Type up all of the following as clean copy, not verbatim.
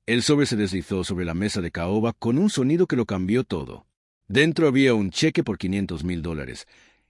El sobre se deslizó sobre la mesa de caoba con un sonido que lo cambió todo. Dentro había un cheque por $500,000,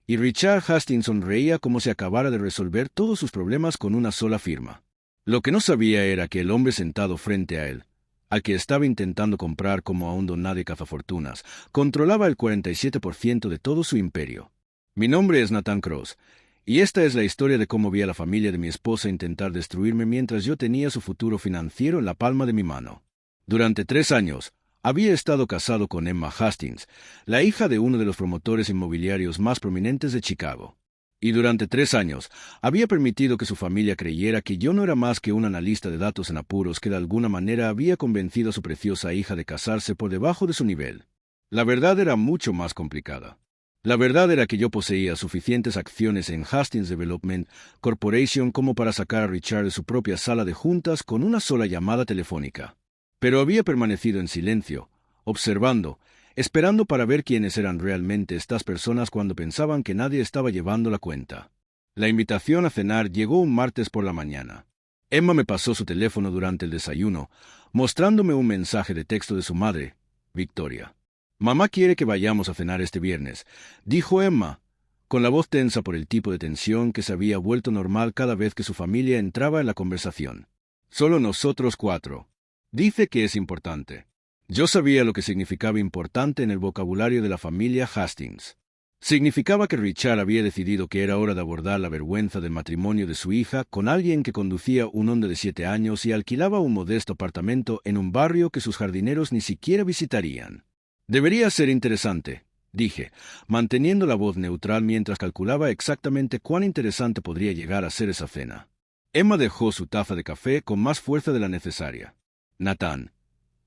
y Richard Hastings sonreía como si acabara de resolver todos sus problemas con una sola firma. Lo que no sabía era que el hombre sentado frente a él, al que estaba intentando comprar como a un don nadie cazafortunas, controlaba el 47% de todo su imperio. Mi nombre es Nathan Cross, y esta es la historia de cómo vi a la familia de mi esposa intentar destruirme mientras yo tenía su futuro financiero en la palma de mi mano. Durante 3 años, había estado casado con Emma Hastings, la hija de uno de los promotores inmobiliarios más prominentes de Chicago. Y durante 3 años, había permitido que su familia creyera que yo no era más que un analista de datos en apuros que de alguna manera había convencido a su preciosa hija de casarse por debajo de su nivel. La verdad era mucho más complicada. La verdad era que yo poseía suficientes acciones en Hastings Development Corporation como para sacar a Richard de su propia sala de juntas con una sola llamada telefónica. Pero había permanecido en silencio, observando, esperando para ver quiénes eran realmente estas personas cuando pensaban que nadie estaba llevando la cuenta. La invitación a cenar llegó un martes por la mañana. Emma me pasó su teléfono durante el desayuno, mostrándome un mensaje de texto de su madre, Victoria. «Mamá quiere que vayamos a cenar este viernes», dijo Emma, con la voz tensa por el tipo de tensión que se había vuelto normal cada vez que su familia entraba en la conversación. «Solo nosotros 4. Dice que es importante». Yo sabía lo que significaba importante en el vocabulario de la familia Hastings. Significaba que Richard había decidido que era hora de abordar la vergüenza del matrimonio de su hija con alguien que conducía un Honda de 7 años y alquilaba un modesto apartamento en un barrio que sus jardineros ni siquiera visitarían. Debería ser interesante, dije, manteniendo la voz neutral mientras calculaba exactamente cuán interesante podría llegar a ser esa cena. Emma dejó su taza de café con más fuerza de la necesaria. «Nathan,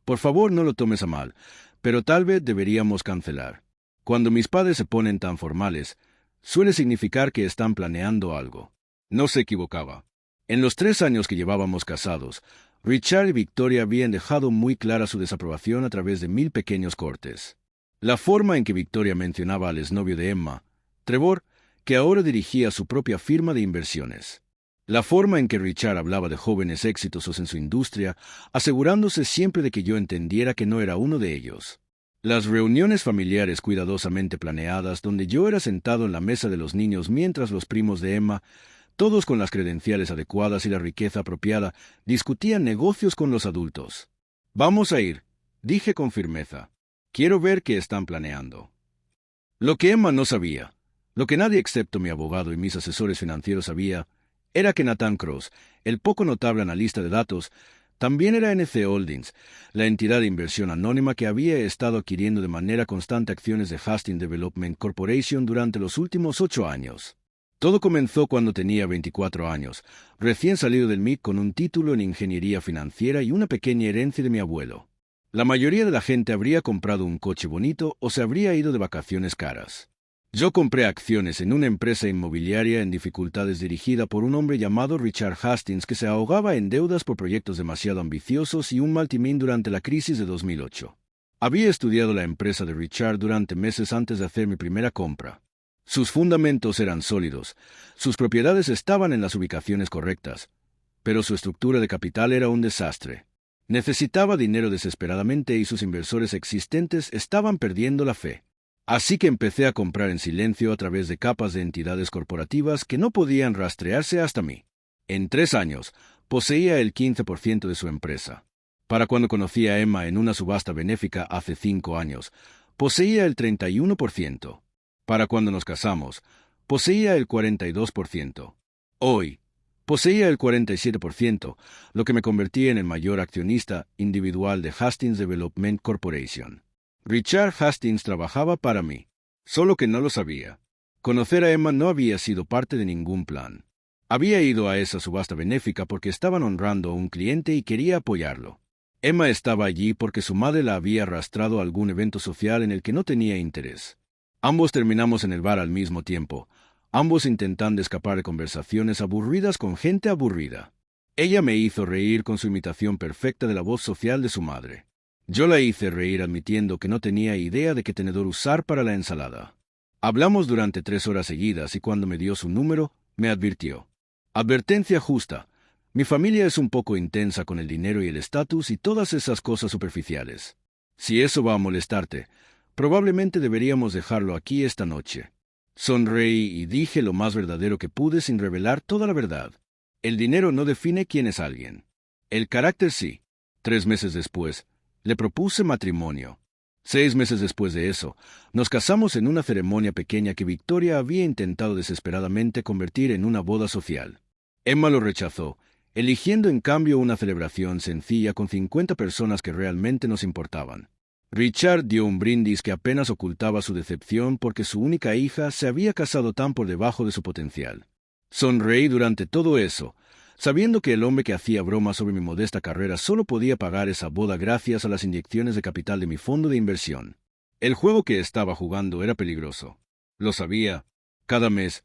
por favor no lo tomes a mal, pero tal vez deberíamos cancelar. Cuando mis padres se ponen tan formales, suele significar que están planeando algo». No se equivocaba. En los 3 años que llevábamos casados, Richard y Victoria habían dejado muy clara su desaprobación a través de 1000 pequeños cortes. La forma en que Victoria mencionaba al exnovio de Emma, Trevor, que ahora dirigía su propia firma de inversiones. La forma en que Richard hablaba de jóvenes exitosos en su industria, asegurándose siempre de que yo entendiera que no era uno de ellos. Las reuniones familiares cuidadosamente planeadas donde yo era sentado en la mesa de los niños mientras los primos de Emma, todos con las credenciales adecuadas y la riqueza apropiada, discutían negocios con los adultos. «Vamos a ir», dije con firmeza. «Quiero ver qué están planeando». Lo que Emma no sabía, lo que nadie excepto mi abogado y mis asesores financieros sabía, era que Nathan Cross, el poco notable analista de datos, también era NC Holdings, la entidad de inversión anónima que había estado adquiriendo de manera constante acciones de Hastings Development Corporation durante los últimos 8 años. Todo comenzó cuando tenía 24 años, recién salido del MIT con un título en ingeniería financiera y una pequeña herencia de mi abuelo. La mayoría de la gente habría comprado un coche bonito o se habría ido de vacaciones caras. Yo compré acciones en una empresa inmobiliaria en dificultades dirigida por un hombre llamado Richard Hastings que se ahogaba en deudas por proyectos demasiado ambiciosos y un mal timing durante la crisis de 2008. Había estudiado la empresa de Richard durante meses antes de hacer mi primera compra. Sus fundamentos eran sólidos, sus propiedades estaban en las ubicaciones correctas, pero su estructura de capital era un desastre. Necesitaba dinero desesperadamente y sus inversores existentes estaban perdiendo la fe. Así que empecé a comprar en silencio a través de capas de entidades corporativas que no podían rastrearse hasta mí. En 3 años, poseía el 15% de su empresa. Para cuando conocí a Emma en una subasta benéfica hace 5 años, poseía el 31%. Para cuando nos casamos, poseía el 42%. Hoy, poseía el 47%, lo que me convertía en el mayor accionista individual de Hastings Development Corporation. Richard Hastings trabajaba para mí, solo que no lo sabía. Conocer a Emma no había sido parte de ningún plan. Había ido a esa subasta benéfica porque estaban honrando a un cliente y quería apoyarlo. Emma estaba allí porque su madre la había arrastrado a algún evento social en el que no tenía interés. Ambos terminamos en el bar al mismo tiempo, ambos intentando escapar de conversaciones aburridas con gente aburrida. Ella me hizo reír con su imitación perfecta de la voz social de su madre. Yo la hice reír admitiendo que no tenía idea de qué tenedor usar para la ensalada. Hablamos durante 3 horas seguidas y cuando me dio su número, me advirtió. Advertencia justa. Mi familia es un poco intensa con el dinero y el estatus y todas esas cosas superficiales. Si eso va a molestarte, probablemente deberíamos dejarlo aquí esta noche. Sonreí y dije lo más verdadero que pude sin revelar toda la verdad. El dinero no define quién es alguien. El carácter sí. 3 meses después, le propuse matrimonio. 6 meses después de eso, nos casamos en una ceremonia pequeña que Victoria había intentado desesperadamente convertir en una boda social. Emma lo rechazó, eligiendo en cambio una celebración sencilla con 50 personas que realmente nos importaban. Richard dio un brindis que apenas ocultaba su decepción porque su única hija se había casado tan por debajo de su potencial. Sonreí durante todo eso, sabiendo que el hombre que hacía bromas sobre mi modesta carrera solo podía pagar esa boda gracias a las inyecciones de capital de mi fondo de inversión. El juego que estaba jugando era peligroso. Lo sabía. Cada mes,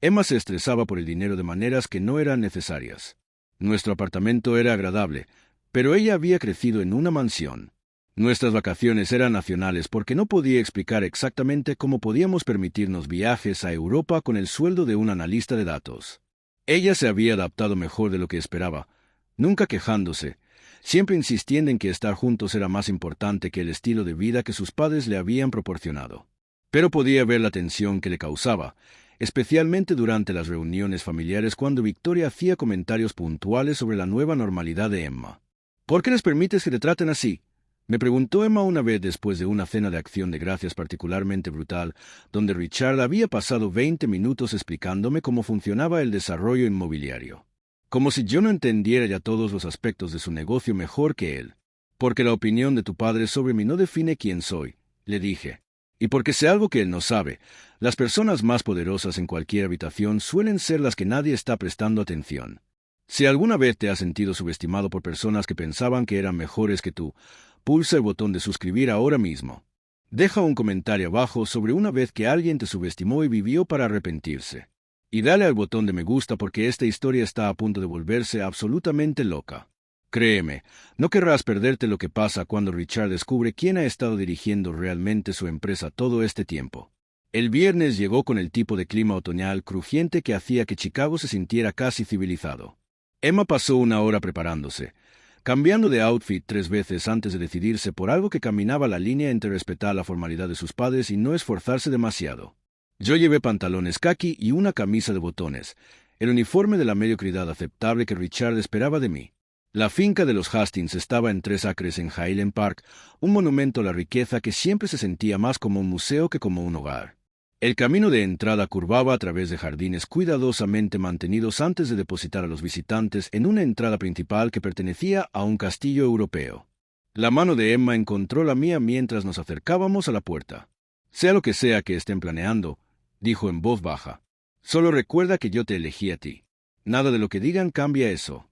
Emma se estresaba por el dinero de maneras que no eran necesarias. Nuestro apartamento era agradable, pero ella había crecido en una mansión. Nuestras vacaciones eran nacionales porque no podía explicar exactamente cómo podíamos permitirnos viajes a Europa con el sueldo de un analista de datos. Ella se había adaptado mejor de lo que esperaba, nunca quejándose, siempre insistiendo en que estar juntos era más importante que el estilo de vida que sus padres le habían proporcionado. Pero podía ver la tensión que le causaba, especialmente durante las reuniones familiares cuando Victoria hacía comentarios puntuales sobre la nueva normalidad de Emma. ¿Por qué les permites que te traten así?, me preguntó Emma una vez después de una cena de acción de gracias particularmente brutal, donde Richard había pasado 20 minutos explicándome cómo funcionaba el desarrollo inmobiliario. Como si yo no entendiera ya todos los aspectos de su negocio mejor que él. Porque la opinión de tu padre sobre mí no define quién soy, le dije. Y porque sé algo que él no sabe, las personas más poderosas en cualquier habitación suelen ser las que nadie está prestando atención. Si alguna vez te has sentido subestimado por personas que pensaban que eran mejores que tú, pulsa el botón de suscribir ahora mismo. Deja un comentario abajo sobre una vez que alguien te subestimó y vivió para arrepentirse. Y dale al botón de me gusta porque esta historia está a punto de volverse absolutamente loca. Créeme, no querrás perderte lo que pasa cuando Richard descubre quién ha estado dirigiendo realmente su empresa todo este tiempo. El viernes llegó con el tipo de clima otoñal crujiente que hacía que Chicago se sintiera casi civilizado. Emma pasó una hora preparándose, cambiando de outfit 3 veces antes de decidirse por algo que caminaba la línea entre respetar la formalidad de sus padres y no esforzarse demasiado. Yo llevé pantalones caqui y una camisa de botones, el uniforme de la mediocridad aceptable que Richard esperaba de mí. La finca de los Hastings estaba en 3 acres en Highland Park, un monumento a la riqueza que siempre se sentía más como un museo que como un hogar. El camino de entrada curvaba a través de jardines cuidadosamente mantenidos antes de depositar a los visitantes en una entrada principal que pertenecía a un castillo europeo. La mano de Emma encontró la mía mientras nos acercábamos a la puerta. Sea lo que sea que estén planeando, dijo en voz baja, solo recuerda que yo te elegí a ti. Nada de lo que digan cambia eso.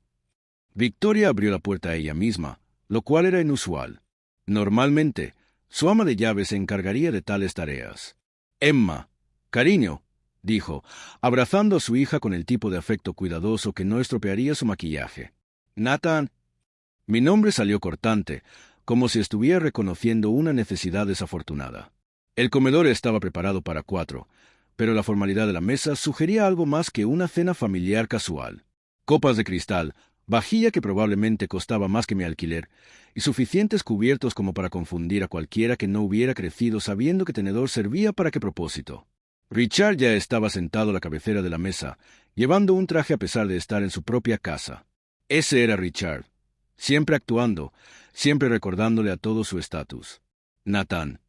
Victoria abrió la puerta a ella misma, lo cual era inusual. Normalmente, su ama de llaves se encargaría de tales tareas. Emma, cariño, dijo, abrazando a su hija con el tipo de afecto cuidadoso que no estropearía su maquillaje. Nathan. Mi nombre salió cortante, como si estuviera reconociendo una necesidad desafortunada. El comedor estaba preparado para 4, pero la formalidad de la mesa sugería algo más que una cena familiar casual. Copas de cristal, vajilla que probablemente costaba más que mi alquiler, y suficientes cubiertos como para confundir a cualquiera que no hubiera crecido sabiendo que tenedor servía para qué propósito. Richard ya estaba sentado a la cabecera de la mesa, llevando un traje a pesar de estar en su propia casa. Ese era Richard, siempre actuando, siempre recordándole a todo su estatus. Nathan,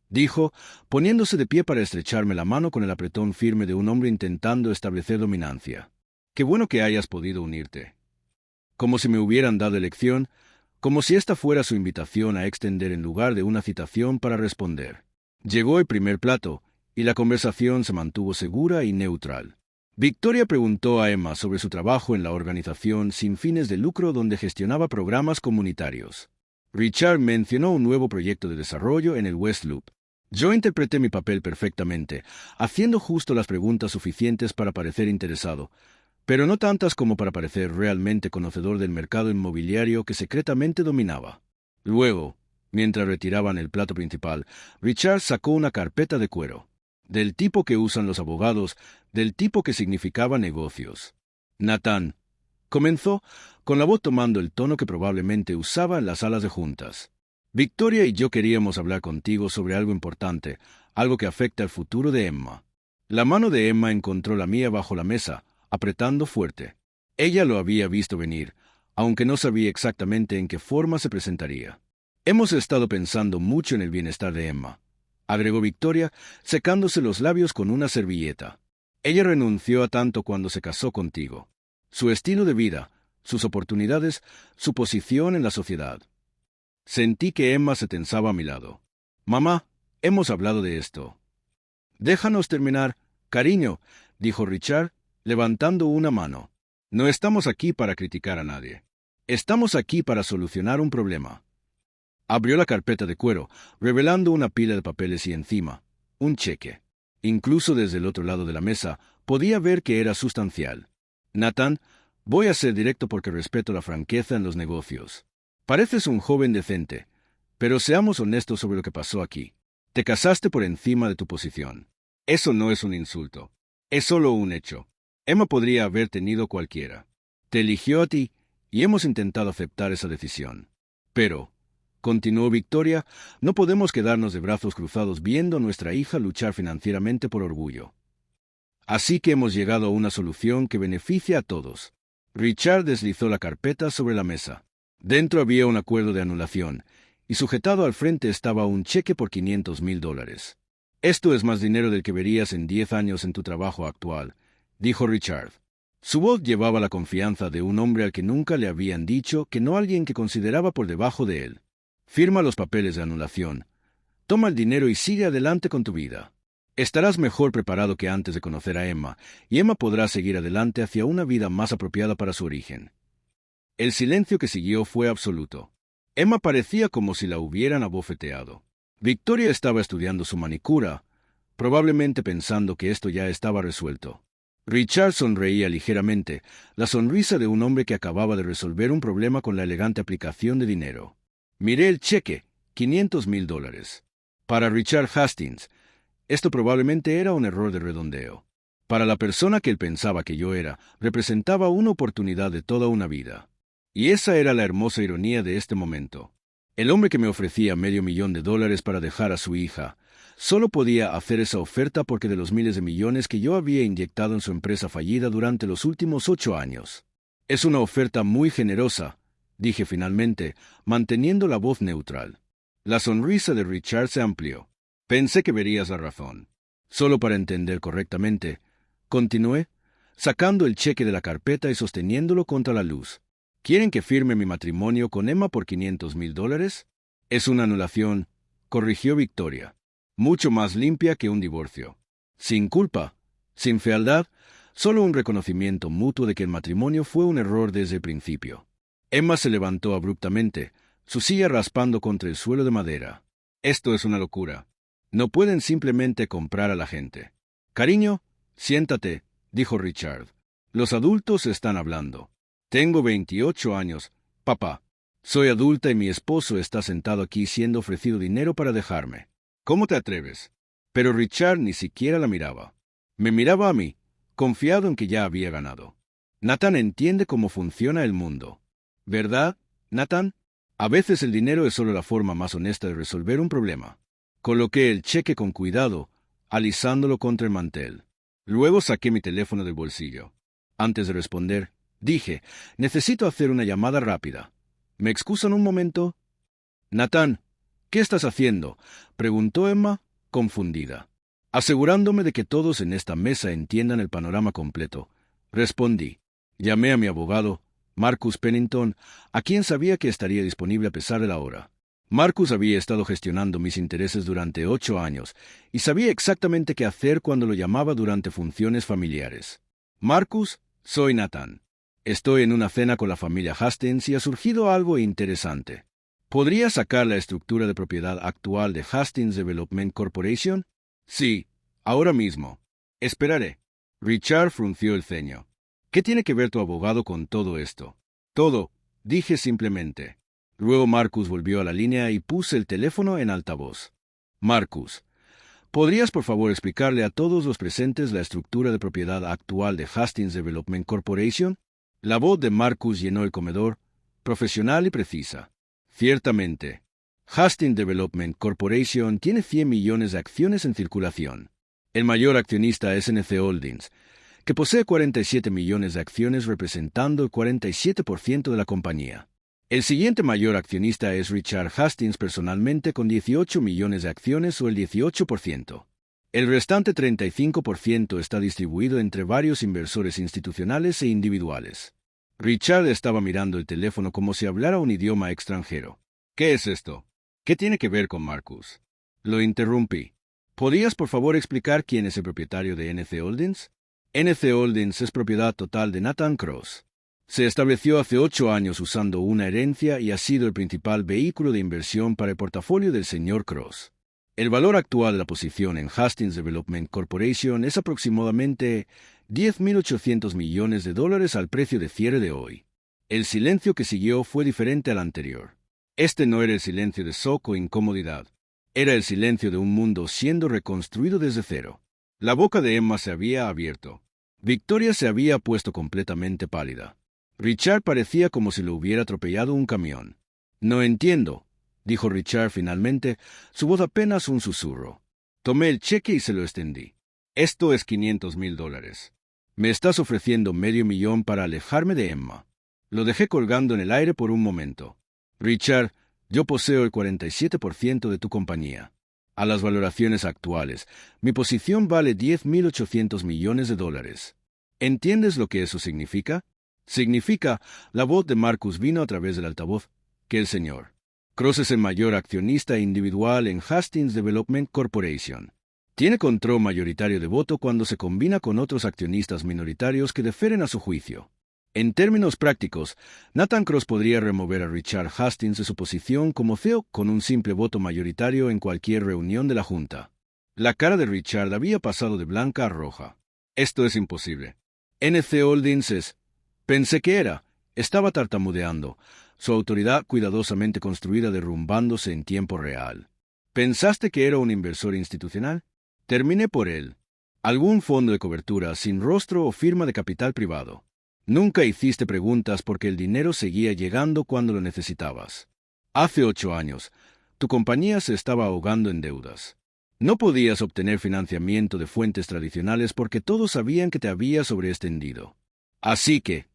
dijo, poniéndose de pie para estrecharme la mano con el apretón firme de un hombre intentando establecer dominancia. Qué bueno que hayas podido unirte. Como si me hubieran dado elección, como si esta fuera su invitación a extender en lugar de una citación para responder. Llegó el primer plato, y la conversación se mantuvo segura y neutral. Victoria preguntó a Emma sobre su trabajo en la organización sin fines de lucro donde gestionaba programas comunitarios. Richard mencionó un nuevo proyecto de desarrollo en el West Loop. Yo interpreté mi papel perfectamente, haciendo justo las preguntas suficientes para parecer interesado, pero no tantas como para parecer realmente conocedor del mercado inmobiliario que secretamente dominaba. Luego, mientras retiraban el plato principal, Richard sacó una carpeta de cuero, del tipo que usan los abogados, del tipo que significaba negocios. Nathan, Comenzó, con la voz tomando el tono que probablemente usaba en las salas de juntas. Victoria y yo queríamos hablar contigo sobre algo importante, algo que afecta al futuro de Emma. La mano de Emma encontró la mía bajo la mesa, apretando fuerte. Ella lo había visto venir, aunque no sabía exactamente en qué forma se presentaría. Hemos estado pensando mucho en el bienestar de Emma, agregó Victoria, secándose los labios con una servilleta. Ella renunció a tanto cuando se casó contigo. Su estilo de vida, sus oportunidades, su posición en la sociedad. Sentí que Emma se tensaba a mi lado. Mamá, hemos hablado de esto. Déjanos terminar, cariño, dijo Richard, levantando una mano. No estamos aquí para criticar a nadie. Estamos aquí para solucionar un problema. Abrió la carpeta de cuero, revelando una pila de papeles y encima, un cheque. Incluso desde el otro lado de la mesa, podía ver que era sustancial. Nathan, voy a ser directo porque respeto la franqueza en los negocios. Pareces un joven decente, pero seamos honestos sobre lo que pasó aquí. Te casaste por encima de tu posición. Eso no es un insulto. Es solo un hecho. Emma podría haber tenido cualquiera. Te eligió a ti, y hemos intentado aceptar esa decisión. Pero, continuó Victoria, no podemos quedarnos de brazos cruzados viendo a nuestra hija luchar financieramente por orgullo. Así que hemos llegado a una solución que beneficia a todos. Richard deslizó la carpeta sobre la mesa. Dentro había un acuerdo de anulación, y sujetado al frente estaba un cheque por $500,000. Esto es más dinero del que verías en 10 años en tu trabajo actual, dijo Richard. Su voz llevaba la confianza de un hombre al que nunca le habían dicho que no alguien que consideraba por debajo de él. Firma los papeles de anulación. Toma el dinero y sigue adelante con tu vida. Estarás mejor preparado que antes de conocer a Emma, y Emma podrá seguir adelante hacia una vida más apropiada para su origen. El silencio que siguió fue absoluto. Emma parecía como si la hubieran abofeteado. Victoria estaba estudiando su manicura, probablemente pensando que esto ya estaba resuelto. Richard sonreía ligeramente, la sonrisa de un hombre que acababa de resolver un problema con la elegante aplicación de dinero. Miré el cheque, $500,000. Para Richard Hastings, esto probablemente era un error de redondeo. Para la persona que él pensaba que yo era, representaba una oportunidad de toda una vida. Y esa era la hermosa ironía de este momento. El hombre que me ofrecía $500,000 para dejar a su hija, solo podía hacer esa oferta porque de los miles de millones que yo había inyectado en su empresa fallida durante los últimos 8 años. Es una oferta muy generosa, dije finalmente, manteniendo la voz neutral. La sonrisa de Richard se amplió. Pensé que verías la razón. Solo para entender correctamente, continué, sacando el cheque de la carpeta y sosteniéndolo contra la luz. ¿Quieren que firme mi matrimonio con Emma por $500,000? Es una anulación, corrigió Victoria. Mucho más limpia que un divorcio. Sin culpa, sin fealdad, solo un reconocimiento mutuo de que el matrimonio fue un error desde el principio. Emma se levantó abruptamente, su silla raspando contra el suelo de madera. Esto es una locura. No pueden simplemente comprar a la gente. Cariño, siéntate, dijo Richard. Los adultos están hablando. Tengo 28 años, papá. Soy adulta y mi esposo está sentado aquí siendo ofrecido dinero para dejarme. ¿Cómo te atreves? Pero Richard ni siquiera la miraba. Me miraba a mí, confiado en que ya había ganado. Nathan entiende cómo funciona el mundo. ¿Verdad, Nathan? A veces el dinero es solo la forma más honesta de resolver un problema. Coloqué el cheque con cuidado, alisándolo contra el mantel. Luego saqué mi teléfono del bolsillo. Antes de responder, dije, necesito hacer una llamada rápida. ¿Me excusan un momento? Nathan, ¿qué estás haciendo?, preguntó Emma, confundida. Asegurándome de que todos en esta mesa entiendan el panorama completo, respondí. Llamé a mi abogado, Marcus Pennington, a quien sabía que estaría disponible a pesar de la hora. Marcus había estado gestionando mis intereses durante 8 años y sabía exactamente qué hacer cuando lo llamaba durante funciones familiares. Marcus, soy Nathan. Estoy en una cena con la familia Hastings y ha surgido algo interesante. ¿Podría sacar la estructura de propiedad actual de Hastings Development Corporation? Sí, ahora mismo. Esperaré. Richard frunció el ceño. ¿Qué tiene que ver tu abogado con todo esto? Todo, dije simplemente. Luego Marcus volvió a la línea y puse el teléfono en altavoz. Marcus, ¿podrías por favor explicarle a todos los presentes la estructura de propiedad actual de Hastings Development Corporation? La voz de Marcus llenó el comedor, profesional y precisa. Ciertamente, Hastings Development Corporation tiene 100 millones de acciones en circulación. El mayor accionista es NC Holdings, que posee 47 millones de acciones representando el 47% de la compañía. El siguiente mayor accionista es Richard Hastings personalmente con 18 millones de acciones o el 18%. El restante 35% está distribuido entre varios inversores institucionales e individuales. Richard estaba mirando el teléfono como si hablara un idioma extranjero. ¿Qué es esto? ¿Qué tiene que ver con Marcus? Lo interrumpí. ¿Podrías por favor explicar quién es el propietario de NC Holdings? NC Holdings es propiedad total de Nathan Cross. Se estableció hace 8 años usando una herencia y ha sido el principal vehículo de inversión para el portafolio del señor Cross. El valor actual de la posición en Hastings Development Corporation es aproximadamente $10.800 millones al precio de cierre de hoy. El silencio que siguió fue diferente al anterior. Este no era el silencio de shock o incomodidad. Era el silencio de un mundo siendo reconstruido desde cero. La boca de Emma se había abierto. Victoria se había puesto completamente pálida. Richard parecía como si lo hubiera atropellado un camión. No entiendo, dijo Richard finalmente, su voz apenas un susurro. Tomé el cheque y se lo extendí. Esto es $500.000. Me estás ofreciendo $500,000 para alejarme de Emma. Lo dejé colgando en el aire por un momento. Richard, yo poseo el 47% de tu compañía. A las valoraciones actuales, mi posición vale $10.800 millones. ¿Entiendes lo que eso significa? Significa, la voz de Marcus vino a través del altavoz, que el señor Cross es el mayor accionista individual en Hastings Development Corporation. Tiene control mayoritario de voto cuando se combina con otros accionistas minoritarios que defieren a su juicio. En términos prácticos, Nathan Cross podría remover a Richard Hastings de su posición como CEO con un simple voto mayoritario en cualquier reunión de la Junta. La cara de Richard había pasado de blanca a roja. Esto es imposible. NC Holdings es... Pensé que era. Estaba tartamudeando, su autoridad cuidadosamente construida derrumbándose en tiempo real. ¿Pensaste que era un inversor institucional? Terminé por él. Algún fondo de cobertura sin rostro o firma de capital privado. Nunca hiciste preguntas porque el dinero seguía llegando cuando lo necesitabas. Hace 8 años, tu compañía se estaba ahogando en deudas. No podías obtener financiamiento de fuentes tradicionales porque todos sabían que te habías sobreextendido. Así que,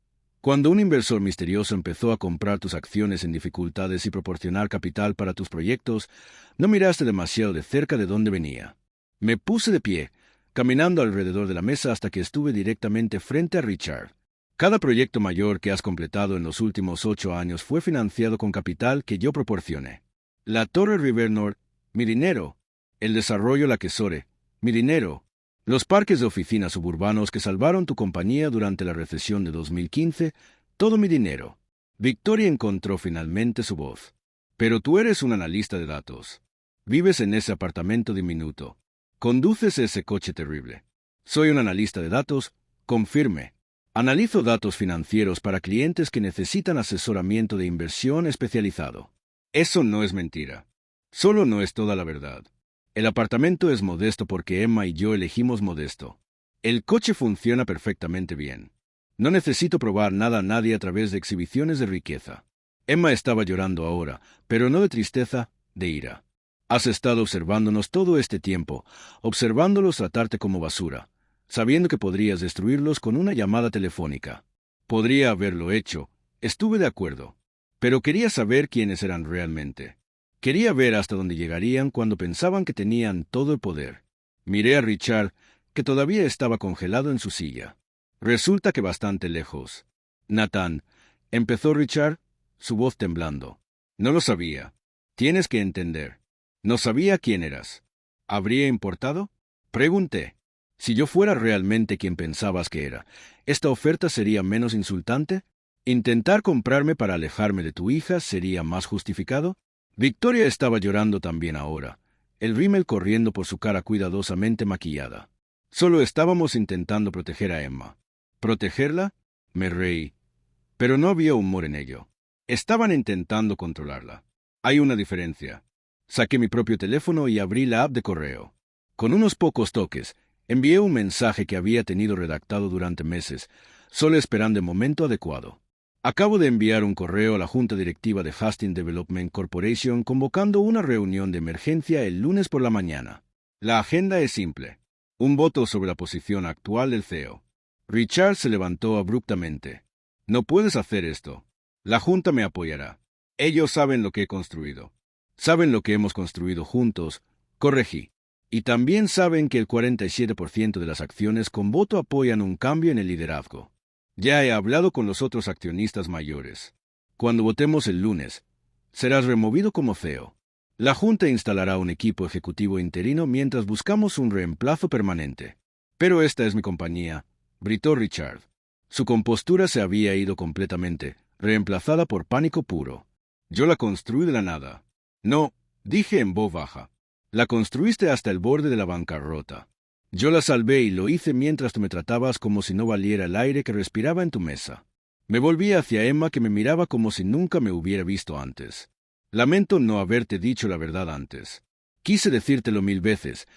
cuando un inversor misterioso empezó a comprar tus acciones en dificultades y proporcionar capital para tus proyectos, no miraste demasiado de cerca de dónde venía. Me puse de pie, caminando alrededor de la mesa hasta que estuve directamente frente a Richard. Cada proyecto mayor que has completado en los últimos 8 años fue financiado con capital que yo proporcioné. La Torre River North, mi dinero. El desarrollo La Quesore, mi dinero. Los parques de oficinas suburbanos que salvaron tu compañía durante la recesión de 2015, todo mi dinero. Victoria encontró finalmente su voz. Pero tú eres un analista de datos. Vives en ese apartamento diminuto. Conduces ese coche terrible. Soy un analista de datos, confirme. Analizo datos financieros para clientes que necesitan asesoramiento de inversión especializado. Eso no es mentira. Solo no es toda la verdad. El apartamento es modesto porque Emma y yo elegimos modesto. El coche funciona perfectamente bien. No necesito probar nada a nadie a través de exhibiciones de riqueza. Emma estaba llorando ahora, pero no de tristeza, de ira. Has estado observándonos todo este tiempo, observándolos tratarte como basura, sabiendo que podrías destruirlos con una llamada telefónica. Podría haberlo hecho, estuve de acuerdo. Pero quería saber quiénes eran realmente. Quería ver hasta dónde llegarían cuando pensaban que tenían todo el poder. Miré a Richard, que todavía estaba congelado en su silla. Resulta que bastante lejos. Nathan, empezó Richard, su voz temblando. No lo sabía. Tienes que entender. No sabía quién eras. ¿Habría importado? Pregunté. Si yo fuera realmente quien pensabas que era, ¿esta oferta sería menos insultante? ¿Intentar comprarme para alejarme de tu hija sería más justificado? Victoria estaba llorando también ahora, el rímel corriendo por su cara cuidadosamente maquillada. Solo estábamos intentando proteger a Emma. ¿Protegerla? Me reí. Pero no había humor en ello. Estaban intentando controlarla. Hay una diferencia. Saqué mi propio teléfono y abrí la app de correo. Con unos pocos toques, envié un mensaje que había tenido redactado durante meses, solo esperando el momento adecuado. Acabo de enviar un correo a la Junta Directiva de Hastings Development Corporation convocando una reunión de emergencia el lunes por la mañana. La agenda es simple. Un voto sobre la posición actual del CEO. Richard se levantó abruptamente. No puedes hacer esto. La Junta me apoyará. Ellos saben lo que he construido. Saben lo que hemos construido juntos, corregí. Y también saben que el 47% de las acciones con voto apoyan un cambio en el liderazgo. Ya he hablado con los otros accionistas mayores. Cuando votemos el lunes, serás removido como CEO. La Junta instalará un equipo ejecutivo interino mientras buscamos un reemplazo permanente. Pero esta es mi compañía, gritó Richard. Su compostura se había ido completamente, reemplazada por pánico puro. Yo la construí de la nada. No, dije en voz baja. La construiste hasta el borde de la bancarrota. Yo la salvé y lo hice mientras tú me tratabas como si no valiera el aire que respiraba en tu mesa. Me volví hacia Emma, que me miraba como si nunca me hubiera visto antes. Lamento no haberte dicho la verdad antes. Quise decírtelo 1000 veces,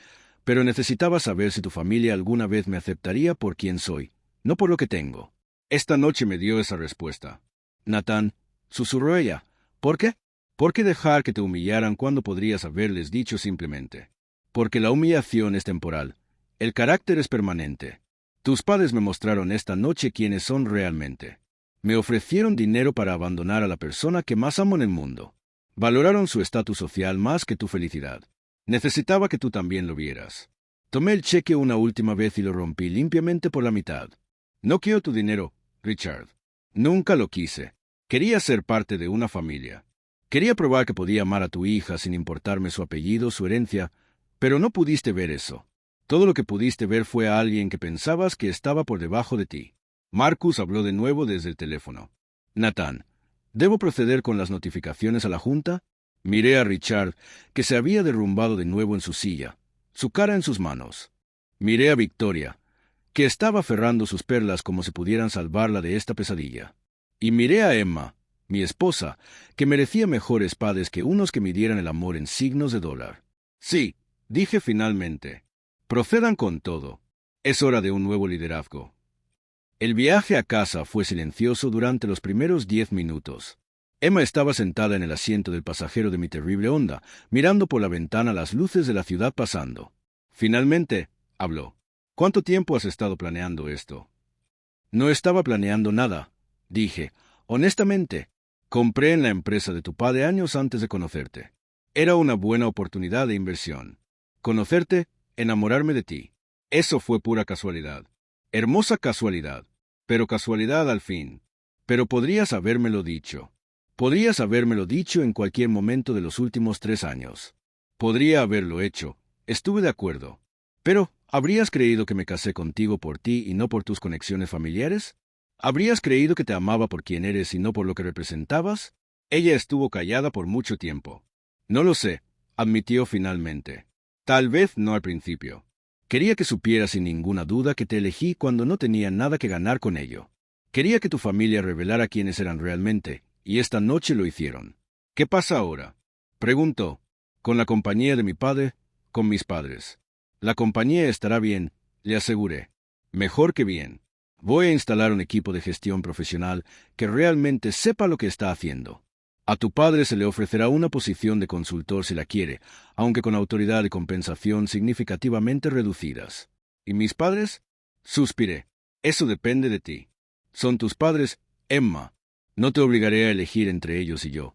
pero necesitaba saber si tu familia alguna vez me aceptaría por quien soy, no por lo que tengo. Esta noche me dio esa respuesta. Nathan, susurró ella. ¿Por qué? ¿Por qué dejar que te humillaran cuando podrías haberles dicho simplemente? Porque la humillación es temporal. El carácter es permanente. Tus padres me mostraron esta noche quiénes son realmente. Me ofrecieron dinero para abandonar a la persona que más amo en el mundo. Valoraron su estatus social más que tu felicidad. Necesitaba que tú también lo vieras. Tomé el cheque una última vez y lo rompí limpiamente por la mitad. No quiero tu dinero, Richard. Nunca lo quise. Quería ser parte de una familia. Quería probar que podía amar a tu hija sin importarme su apellido, su herencia, pero no pudiste ver eso. Todo lo que pudiste ver fue a alguien que pensabas que estaba por debajo de ti. Marcus habló de nuevo desde el teléfono. Nathan, ¿debo proceder con las notificaciones a la Junta? Miré a Richard, que se había derrumbado de nuevo en su silla, su cara en sus manos. Miré a Victoria, que estaba aferrando sus perlas como si pudieran salvarla de esta pesadilla. Y miré a Emma, mi esposa, que merecía mejores padres que unos que midieran el amor en signos de dólar. Sí, dije finalmente. Procedan con todo. Es hora de un nuevo liderazgo. El viaje a casa fue silencioso durante los primeros 10 minutos. Emma estaba sentada en el asiento del pasajero de mi terrible Honda, mirando por la ventana las luces de la ciudad pasando. Finalmente, habló. ¿Cuánto tiempo has estado planeando esto? No estaba planeando nada, dije. Honestamente, compré en la empresa de tu padre años antes de conocerte. Era una buena oportunidad de inversión. Conocerte, enamorarme de ti. Eso fue pura casualidad. Hermosa casualidad. Pero casualidad al fin. Pero podrías habérmelo dicho. Podrías habérmelo dicho en cualquier momento de los últimos 3 años. Podría haberlo hecho. Estuve de acuerdo. Pero, ¿habrías creído que me casé contigo por ti y no por tus conexiones familiares? ¿Habrías creído que te amaba por quien eres y no por lo que representabas? Ella estuvo callada por mucho tiempo. No lo sé, admitió finalmente. Tal vez no al principio. Quería que supieras sin ninguna duda que te elegí cuando no tenía nada que ganar con ello. Quería que tu familia revelara quiénes eran realmente, y esta noche lo hicieron. ¿Qué pasa ahora? Preguntó. Con la compañía de mi padre, con mis padres. La compañía estará bien, le aseguré. Mejor que bien. Voy a instalar un equipo de gestión profesional que realmente sepa lo que está haciendo. A tu padre se le ofrecerá una posición de consultor si la quiere, aunque con autoridad y compensación significativamente reducidas. ¿Y mis padres? Suspiré. Eso depende de ti. Son tus padres, Emma. No te obligaré a elegir entre ellos y yo,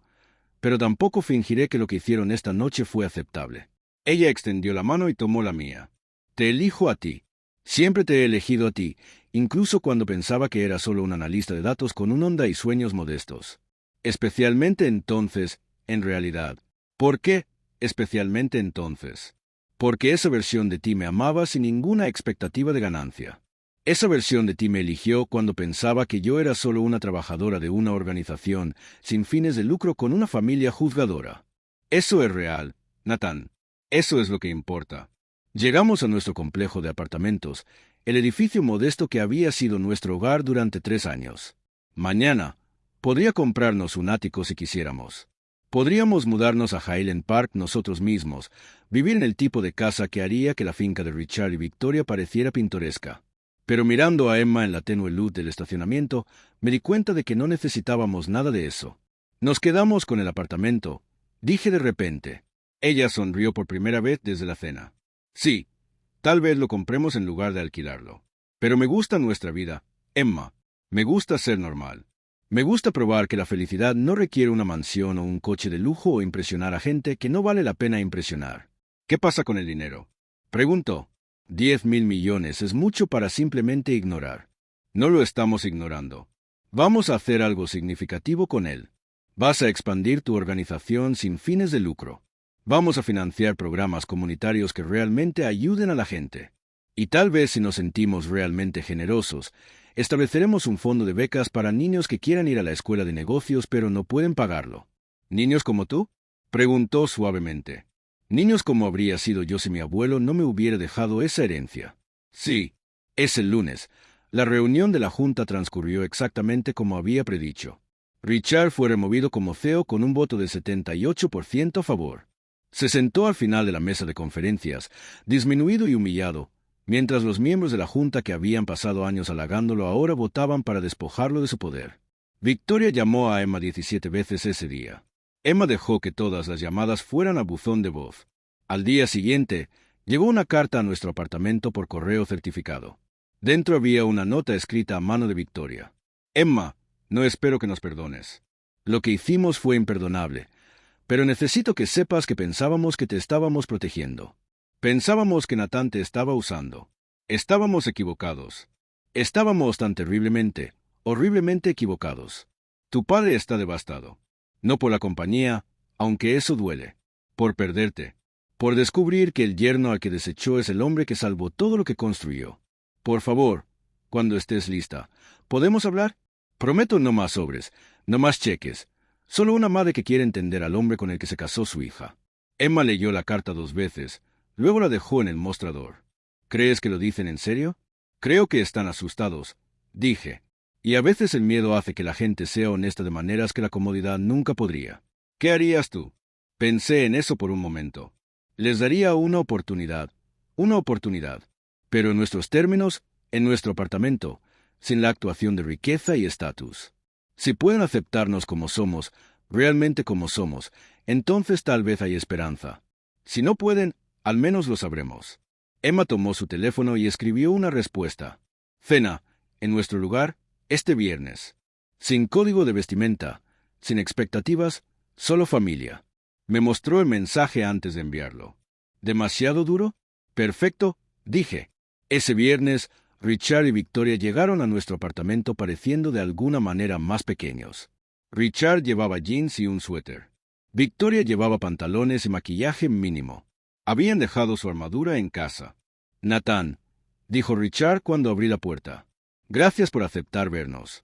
pero tampoco fingiré que lo que hicieron esta noche fue aceptable. Ella extendió la mano y tomó la mía. Te elijo a ti. Siempre te he elegido a ti, incluso cuando pensaba que era solo un analista de datos con un Honda y sueños modestos. Especialmente entonces, en realidad. ¿Por qué? Especialmente entonces. Porque esa versión de ti me amaba sin ninguna expectativa de ganancia. Esa versión de ti me eligió cuando pensaba que yo era solo una trabajadora de una organización sin fines de lucro con una familia juzgadora. Eso es real, Nathan. Eso es lo que importa. Llegamos a nuestro complejo de apartamentos, el edificio modesto que había sido nuestro hogar durante 3 años. Mañana, podría comprarnos un ático si quisiéramos. Podríamos mudarnos a Highland Park nosotros mismos, vivir en el tipo de casa que haría que la finca de Richard y Victoria pareciera pintoresca. Pero mirando a Emma en la tenue luz del estacionamiento, me di cuenta de que no necesitábamos nada de eso. Nos quedamos con el apartamento, dije de repente. Ella sonrió por primera vez desde la cena. Sí, tal vez lo compremos en lugar de alquilarlo. Pero me gusta nuestra vida, Emma. Me gusta ser normal. Me gusta probar que la felicidad no requiere una mansión o un coche de lujo o impresionar a gente que no vale la pena impresionar. ¿Qué pasa con el dinero? Preguntó. 10.000 millones es mucho para simplemente ignorar. No lo estamos ignorando. Vamos a hacer algo significativo con él. Vas a expandir tu organización sin fines de lucro. Vamos a financiar programas comunitarios que realmente ayuden a la gente. Y tal vez si nos sentimos realmente generosos, estableceremos un fondo de becas para niños que quieran ir a la escuela de negocios pero no pueden pagarlo. ¿Niños como tú? Preguntó suavemente. Niños como habría sido yo si mi abuelo no me hubiera dejado esa herencia. Sí, es el lunes. La reunión de la junta transcurrió exactamente como había predicho. Richard fue removido como CEO con un voto de 78% a favor. Se sentó al final de la mesa de conferencias, disminuido y humillado, mientras los miembros de la junta que habían pasado años halagándolo ahora votaban para despojarlo de su poder. Victoria llamó a Emma 17 veces ese día. Emma dejó que todas las llamadas fueran a buzón de voz. Al día siguiente, llegó una carta a nuestro apartamento por correo certificado. Dentro había una nota escrita a mano de Victoria. Emma, no espero que nos perdones. Lo que hicimos fue imperdonable, pero necesito que sepas que pensábamos que te estábamos protegiendo. Pensábamos que Nathan te estaba usando. Estábamos equivocados. Estábamos tan terriblemente, horriblemente equivocados. Tu padre está devastado. No por la compañía, aunque eso duele. Por perderte. Por descubrir que el yerno al que desechó es el hombre que salvó todo lo que construyó. Por favor, cuando estés lista, ¿podemos hablar? Prometo no más sobres, no más cheques. Solo una madre que quiere entender al hombre con el que se casó su hija. Emma leyó la carta 2 veces, luego la dejó en el mostrador. ¿Crees que lo dicen en serio? Creo que están asustados, dije. Y a veces el miedo hace que la gente sea honesta de maneras que la comodidad nunca podría. ¿Qué harías tú? Pensé en eso por un momento. Les daría una oportunidad. Pero en nuestros términos, en nuestro apartamento, sin la actuación de riqueza y estatus. Si pueden aceptarnos como somos, realmente como somos, entonces tal vez hay esperanza. Si no pueden, al menos lo sabremos. Emma tomó su teléfono y escribió una respuesta. Cena, en nuestro lugar, este viernes. Sin código de vestimenta, sin expectativas, solo familia. Me mostró el mensaje antes de enviarlo. ¿Demasiado duro? Perfecto, dije. Ese viernes, Richard y Victoria llegaron a nuestro apartamento pareciendo de alguna manera más pequeños. Richard llevaba jeans y un suéter. Victoria llevaba pantalones y maquillaje mínimo. Habían dejado su armadura en casa. Nathan, dijo Richard cuando abrí la puerta. Gracias por aceptar vernos.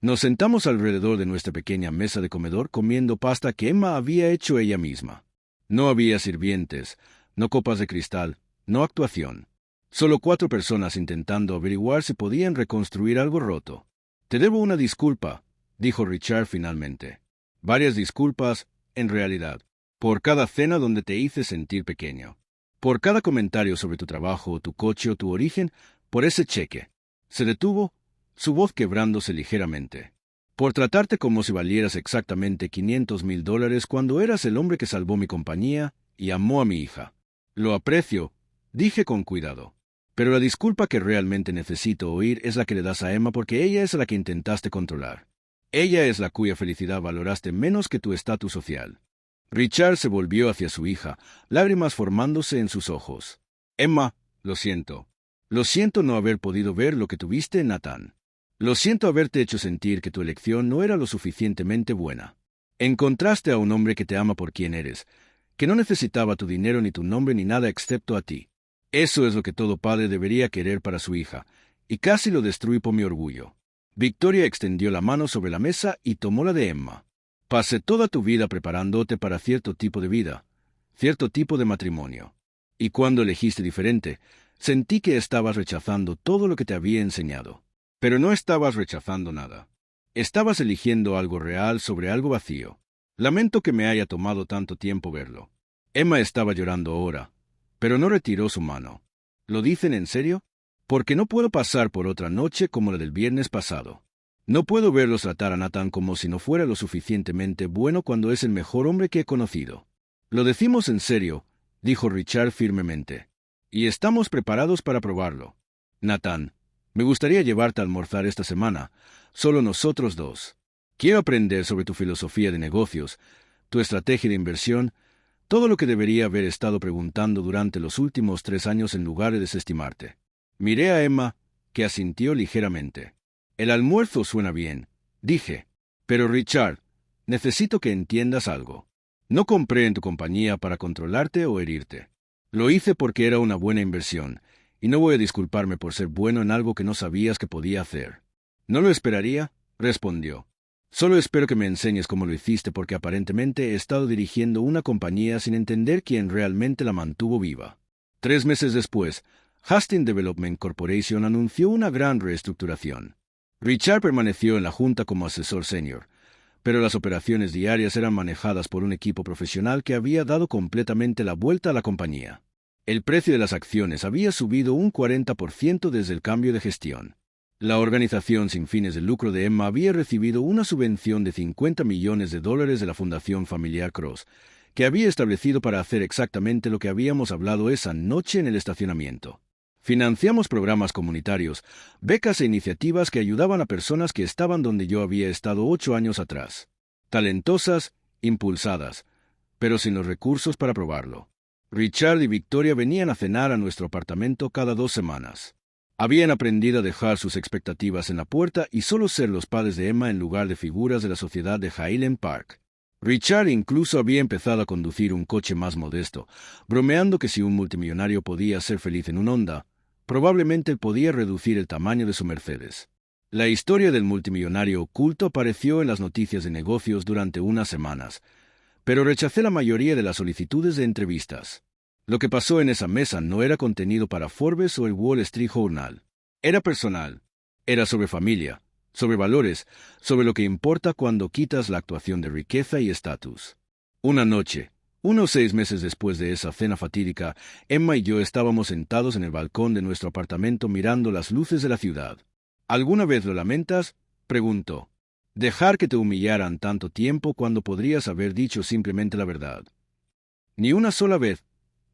Nos sentamos alrededor de nuestra pequeña mesa de comedor comiendo pasta que Emma había hecho ella misma. No había sirvientes, no copas de cristal, no actuación. Solo 4 personas intentando averiguar si podían reconstruir algo roto. Te debo una disculpa, dijo Richard finalmente. Varias disculpas, en realidad, por cada cena donde te hice sentir pequeño. Por cada comentario sobre tu trabajo, tu coche o tu origen, por ese cheque. Se detuvo, su voz quebrándose ligeramente. Por tratarte como si valieras exactamente $500,000 cuando eras el hombre que salvó mi compañía y amó a mi hija. Lo aprecio, dije con cuidado. Pero la disculpa que realmente necesito oír es la que le das a Emma porque ella es la que intentaste controlar. Ella es la cuya felicidad valoraste menos que tu estatus social. Richard se volvió hacia su hija, lágrimas formándose en sus ojos. Emma, lo siento. Lo siento no haber podido ver lo que tuviste en Nathan. Lo siento haberte hecho sentir que tu elección no era lo suficientemente buena. Encontraste a un hombre que te ama por quien eres, que no necesitaba tu dinero ni tu nombre ni nada excepto a ti. Eso es lo que todo padre debería querer para su hija, y casi lo destruí por mi orgullo. Victoria extendió la mano sobre la mesa y tomó la de Emma. Pasé toda tu vida preparándote para cierto tipo de vida, cierto tipo de matrimonio. Y cuando elegiste diferente, sentí que estabas rechazando todo lo que te había enseñado. Pero no estabas rechazando nada. Estabas eligiendo algo real sobre algo vacío. Lamento que me haya tomado tanto tiempo verlo. Emma estaba llorando ahora, pero no retiró su mano. ¿Lo dicen en serio? porque no puedo pasar por otra noche como la del viernes pasado. No puedo verlos tratar a Nathan como si no fuera lo suficientemente bueno cuando es el mejor hombre que he conocido. Lo decimos en serio, dijo Richard firmemente. Y estamos preparados para probarlo. Nathan, me gustaría llevarte a almorzar esta semana, solo nosotros dos. Quiero aprender sobre tu filosofía de negocios, tu estrategia de inversión, todo lo que debería haber estado preguntando durante los últimos 3 años en lugar de desestimarte. Miré a Emma, que asintió ligeramente. El almuerzo suena bien, dije. Pero Richard, necesito que entiendas algo. No compré en tu compañía para controlarte o herirte. Lo hice porque era una buena inversión, y no voy a disculparme por ser bueno en algo que no sabías que podía hacer. ¿No lo esperaría?, respondió. Solo espero que me enseñes cómo lo hiciste porque aparentemente he estado dirigiendo una compañía sin entender quién realmente la mantuvo viva. 3 meses después, Hastings Development Corporation anunció una gran reestructuración. Richard permaneció en la junta como asesor senior, pero las operaciones diarias eran manejadas por un equipo profesional que había dado completamente la vuelta a la compañía. El precio de las acciones había subido un 40% desde el cambio de gestión. La organización sin fines de lucro de Emma había recibido una subvención de $50 millones de la Fundación Familiar Cross, que había establecido para hacer exactamente lo que habíamos hablado esa noche en el estacionamiento. Financiamos programas comunitarios, becas e iniciativas que ayudaban a personas que estaban donde yo había estado 8 años atrás. Talentosas, impulsadas, pero sin los recursos para probarlo. Richard y Victoria venían a cenar a nuestro apartamento cada 2 semanas. Habían aprendido a dejar sus expectativas en la puerta y solo ser los padres de Emma en lugar de figuras de la sociedad de Highland Park. Richard incluso había empezado a conducir un coche más modesto, bromeando que si un multimillonario podía ser feliz en un Honda, probablemente podía reducir el tamaño de su Mercedes. La historia del multimillonario oculto apareció en las noticias de negocios durante unas semanas, pero rechacé la mayoría de las solicitudes de entrevistas. Lo que pasó en esa mesa no era contenido para Forbes o el Wall Street Journal. Era personal. Era sobre familia, sobre valores, sobre lo que importa cuando quitas la actuación de riqueza y estatus. Una noche, unos 6 meses después de esa cena fatídica, Emma y yo estábamos sentados en el balcón de nuestro apartamento mirando las luces de la ciudad. ¿Alguna vez lo lamentas?, preguntó. Dejar que te humillaran tanto tiempo cuando podrías haber dicho simplemente la verdad. Ni una sola vez,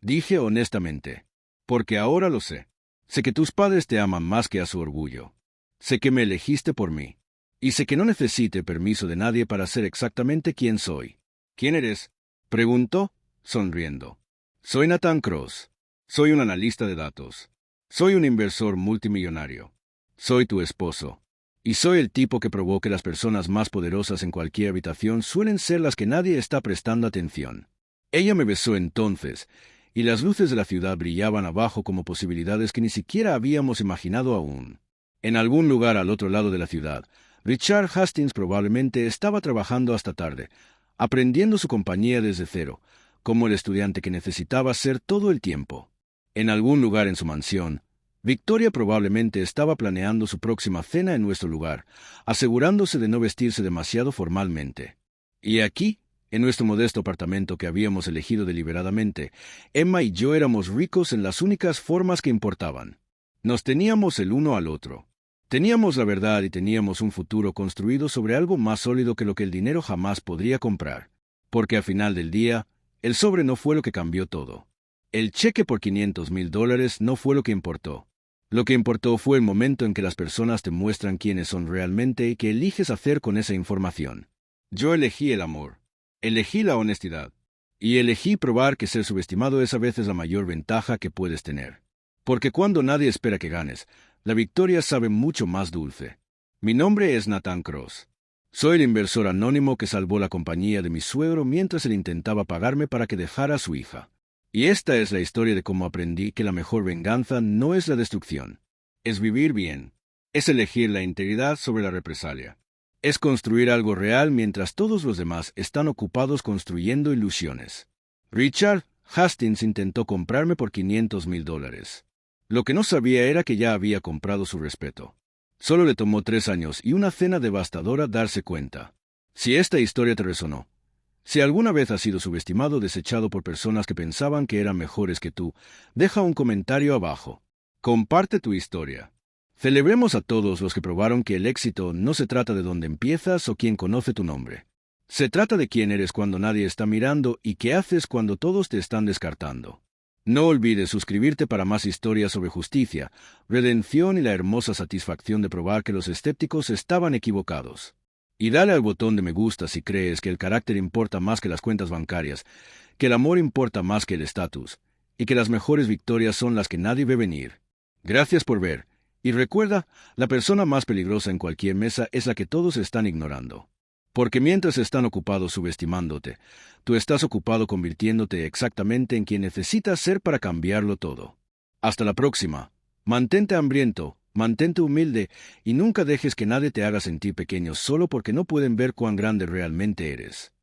dije honestamente. Porque ahora lo sé. Sé que tus padres te aman más que a su orgullo. Sé que me elegiste por mí. Y sé que no necesite permiso de nadie para ser exactamente quién soy. ¿Quién eres?, preguntó, sonriendo. Soy Nathan Cross. Soy un analista de datos. Soy un inversor multimillonario. Soy tu esposo. Y soy el tipo que probó que las personas más poderosas en cualquier habitación suelen ser las que nadie está prestando atención. Ella me besó entonces, y las luces de la ciudad brillaban abajo como posibilidades que ni siquiera habíamos imaginado aún. En algún lugar al otro lado de la ciudad, Richard Hastings probablemente estaba trabajando hasta tarde, aprendiendo su compañía desde cero, como el estudiante que necesitaba ser todo el tiempo. En algún lugar en su mansión, Victoria probablemente estaba planeando su próxima cena en nuestro lugar, asegurándose de no vestirse demasiado formalmente. Y aquí, en nuestro modesto apartamento que habíamos elegido deliberadamente, Emma y yo éramos ricos en las únicas formas que importaban. Nos teníamos el uno al otro. Teníamos la verdad y teníamos un futuro construido sobre algo más sólido que lo que el dinero jamás podría comprar. Porque al final del día, el sobre no fue lo que cambió todo. El cheque por $500,000 no fue lo que importó. Lo que importó fue el momento en que las personas te muestran quiénes son realmente y qué eliges hacer con esa información. Yo elegí el amor. Elegí la honestidad. Y elegí probar que ser subestimado es a veces la mayor ventaja que puedes tener. Porque cuando nadie espera que ganes, la victoria sabe mucho más dulce. Mi nombre es Nathan Cross. Soy el inversor anónimo que salvó la compañía de mi suegro mientras él intentaba pagarme para que dejara a su hija. Y esta es la historia de cómo aprendí que la mejor venganza no es la destrucción. Es vivir bien. Es elegir la integridad sobre la represalia. Es construir algo real mientras todos los demás están ocupados construyendo ilusiones. Richard Hastings intentó comprarme por $500,000. Lo que no sabía era que ya había comprado su respeto. Solo le tomó 3 años y una cena devastadora darse cuenta. Si esta historia te resonó, si alguna vez has sido subestimado o desechado por personas que pensaban que eran mejores que tú, deja un comentario abajo. Comparte tu historia. Celebremos a todos los que probaron que el éxito no se trata de dónde empiezas o quién conoce tu nombre. Se trata de quién eres cuando nadie está mirando y qué haces cuando todos te están descartando. No olvides suscribirte para más historias sobre justicia, redención y la hermosa satisfacción de probar que los escépticos estaban equivocados. Y dale al botón de me gusta si crees que el carácter importa más que las cuentas bancarias, que el amor importa más que el estatus, y que las mejores victorias son las que nadie ve venir. Gracias por ver. Y recuerda, la persona más peligrosa en cualquier mesa es la que todos están ignorando. Porque mientras están ocupados subestimándote, tú estás ocupado convirtiéndote exactamente en quien necesitas ser para cambiarlo todo. Hasta la próxima. Mantente hambriento, mantente humilde y nunca dejes que nadie te haga sentir pequeño solo porque no pueden ver cuán grande realmente eres.